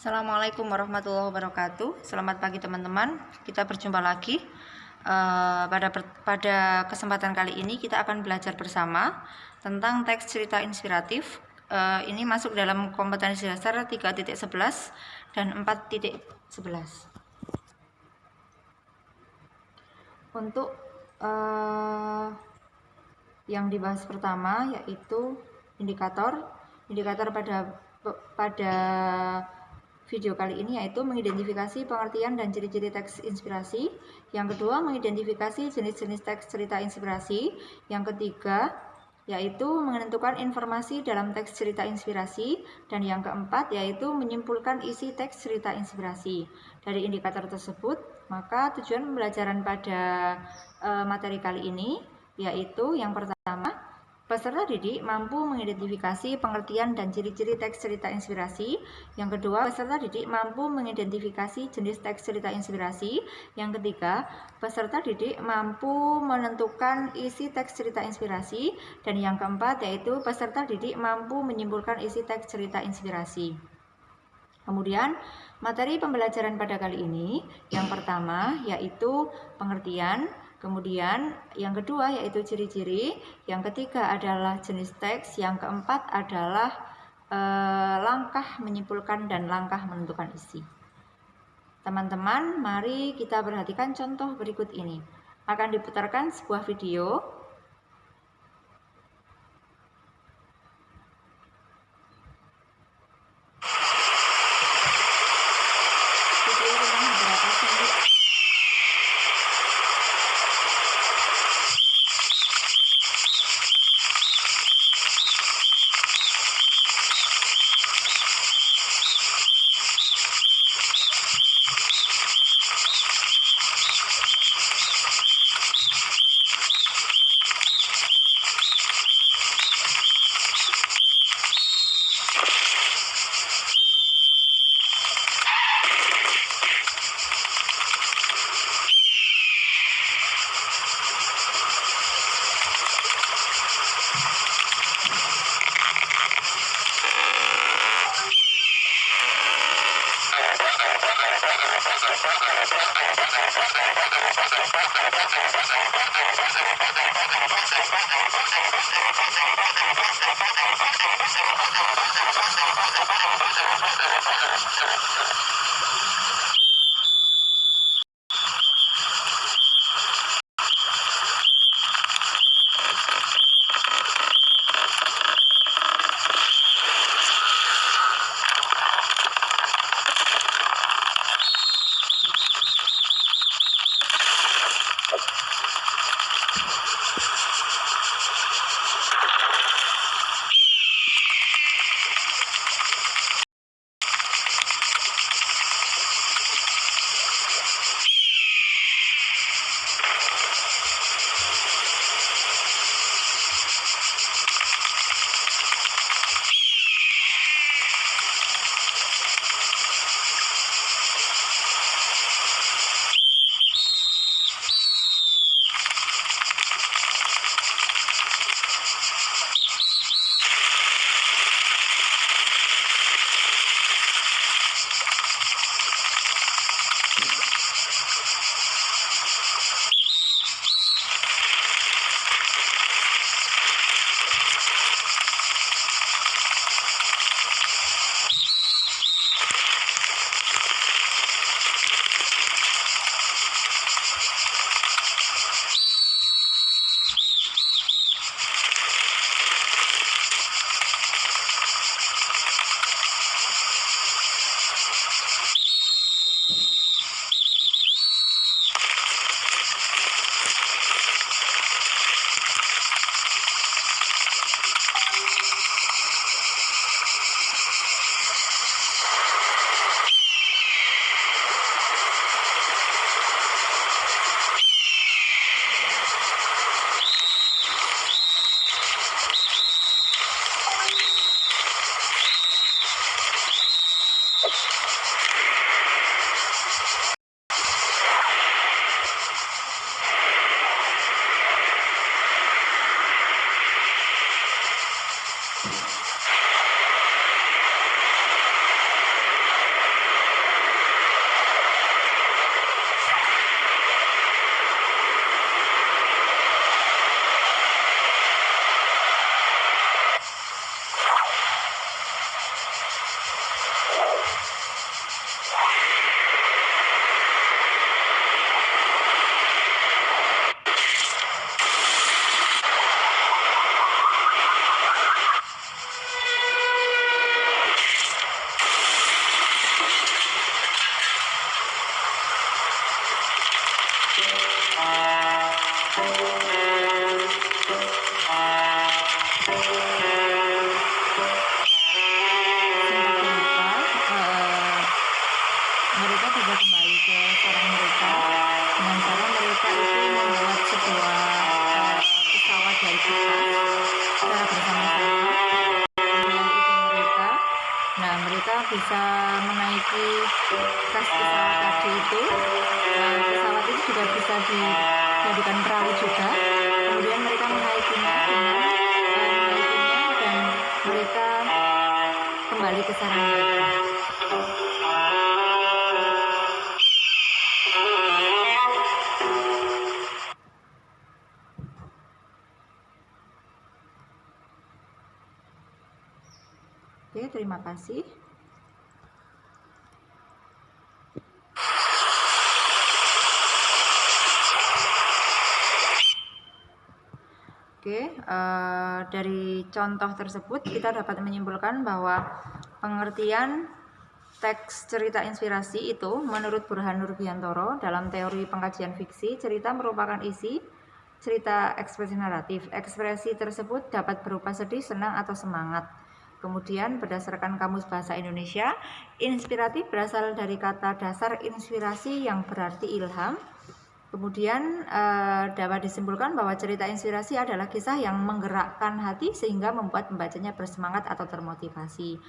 Assalamualaikum warahmatullahi wabarakatuh. Selamat pagi teman-teman. Kita berjumpa lagi. Pada kesempatan kali ini kita akan belajar bersama tentang teks cerita inspiratif. Ini masuk dalam kompetensi dasar 3.11 dan 4.11. Untuk yang dibahas pertama yaitu indikator pada video kali ini yaitu mengidentifikasi pengertian dan ciri-ciri teks inspirasi. Yang kedua, mengidentifikasi jenis-jenis teks cerita inspirasi. Yang ketiga, yaitu menentukan informasi dalam teks cerita inspirasi. Dan yang keempat, yaitu menyimpulkan isi teks cerita inspirasi. Dari indikator tersebut, maka tujuan pembelajaran pada materi kali ini yaitu yang pertama, peserta didik mampu mengidentifikasi pengertian dan ciri-ciri teks cerita inspirasi. Yang kedua, peserta didik mampu mengidentifikasi jenis teks cerita inspirasi. Yang ketiga, peserta didik mampu menentukan isi teks cerita inspirasi. Dan yang keempat, yaitu peserta didik mampu menyimpulkan isi teks cerita inspirasi. Kemudian, materi pembelajaran pada kali ini, yang pertama yaitu pengertian. Kemudian yang kedua yaitu ciri-ciri, yang ketiga adalah jenis teks, yang keempat adalah langkah menyimpulkan dan langkah menentukan isi. Teman-teman, mari kita perhatikan contoh berikut ini. Akan diputarkan sebuah video. Nah, mereka bisa menaiki kas pesawat tadi itu. Pesawat itu juga bisa dijadikan perahu juga. Kemudian mereka menaikinya dan mereka kembali ke sarang mereka. Oke, terima kasih. Oke, dari contoh tersebut kita dapat menyimpulkan bahwa pengertian teks cerita inspirasi itu menurut Burhan Nurbiantoro dalam teori pengkajian fiksi, cerita merupakan isi cerita ekspresi naratif. Ekspresi tersebut dapat berupa sedih, senang, atau semangat. Kemudian berdasarkan Kamus Bahasa Indonesia, inspiratif berasal dari kata dasar inspirasi yang berarti ilham. Kemudian dapat disimpulkan bahwa cerita inspirasi adalah kisah yang menggerakkan hati sehingga membuat pembacanya bersemangat atau termotivasi.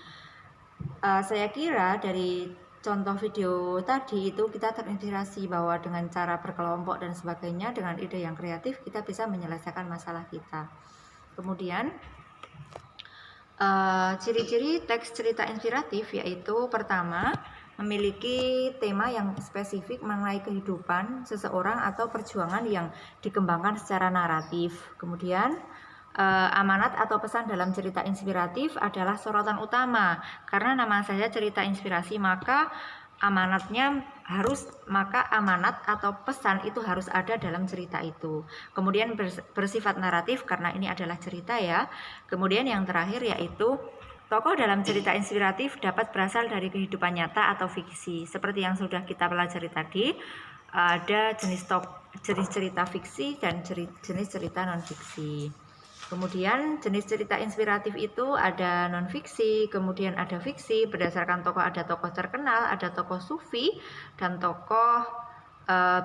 Saya kira dari contoh video tadi itu kita terinspirasi bahwa dengan cara berkelompok dan sebagainya, dengan ide yang kreatif kita bisa menyelesaikan masalah kita. Kemudian ciri-ciri teks cerita inspiratif yaitu pertama, memiliki tema yang spesifik mengenai kehidupan seseorang atau perjuangan yang dikembangkan secara naratif. Kemudian amanat atau pesan dalam cerita inspiratif adalah sorotan utama, karena nama saja cerita inspirasi, maka amanat atau pesan itu harus ada dalam cerita itu. Kemudian bersifat naratif karena ini adalah cerita ya. Kemudian yang terakhir yaitu tokoh dalam cerita inspiratif dapat berasal dari kehidupan nyata atau fiksi. Seperti yang sudah kita pelajari tadi, ada jenis cerita fiksi dan jenis cerita non-fiksi. Kemudian jenis cerita inspiratif itu ada non-fiksi, kemudian ada fiksi, berdasarkan tokoh ada tokoh terkenal, ada tokoh sufi, dan tokoh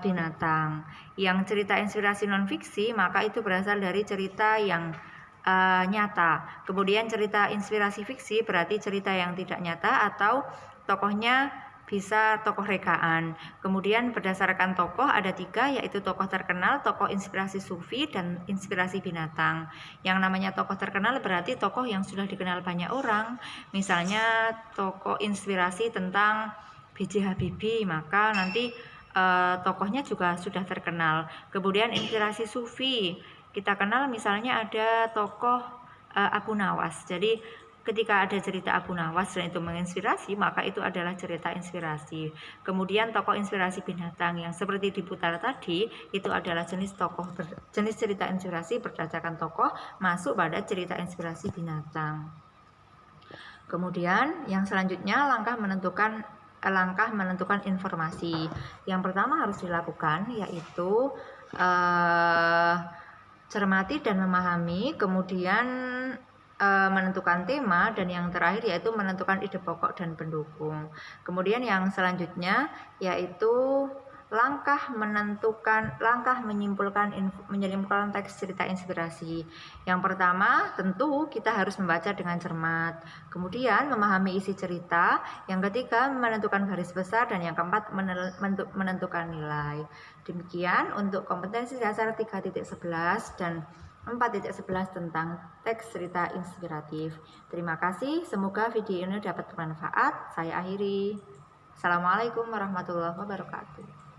binatang. Yang cerita inspirasi non-fiksi maka itu berasal dari cerita yang nyata. Kemudian cerita inspirasi fiksi berarti cerita yang tidak nyata atau tokohnya bisa tokoh rekaan. Kemudian berdasarkan tokoh ada 3, yaitu tokoh terkenal, tokoh inspirasi sufi, dan inspirasi binatang. Yang namanya tokoh terkenal berarti tokoh yang sudah dikenal banyak orang. Misalnya tokoh inspirasi tentang B.J. Habibie, maka nanti tokohnya juga sudah terkenal. Kemudian inspirasi sufi, kita kenal misalnya ada tokoh Abu Nawas. Jadi ketika ada cerita Abu Nawas dan itu menginspirasi, maka itu adalah cerita inspirasi. Kemudian tokoh inspirasi binatang yang seperti di Putar tadi, itu adalah jenis cerita inspirasi berdasarkan tokoh masuk pada cerita inspirasi binatang. Kemudian yang selanjutnya langkah menentukan informasi. Yang pertama harus dilakukan yaitu cermati dan memahami, kemudian menentukan tema, dan yang terakhir yaitu menentukan ide pokok dan pendukung. Kemudian yang selanjutnya yaitu langkah menyimpulkan teks cerita inspirasi. Yang pertama tentu kita harus membaca dengan cermat, kemudian memahami isi cerita, yang ketiga menentukan garis besar, dan yang keempat menentukan nilai. Demikian untuk kompetensi dasar 3.11 dan 4.11 tentang teks cerita inspiratif. Terima kasih, semoga video ini dapat bermanfaat. Saya akhiri. Assalamualaikum warahmatullahi wabarakatuh.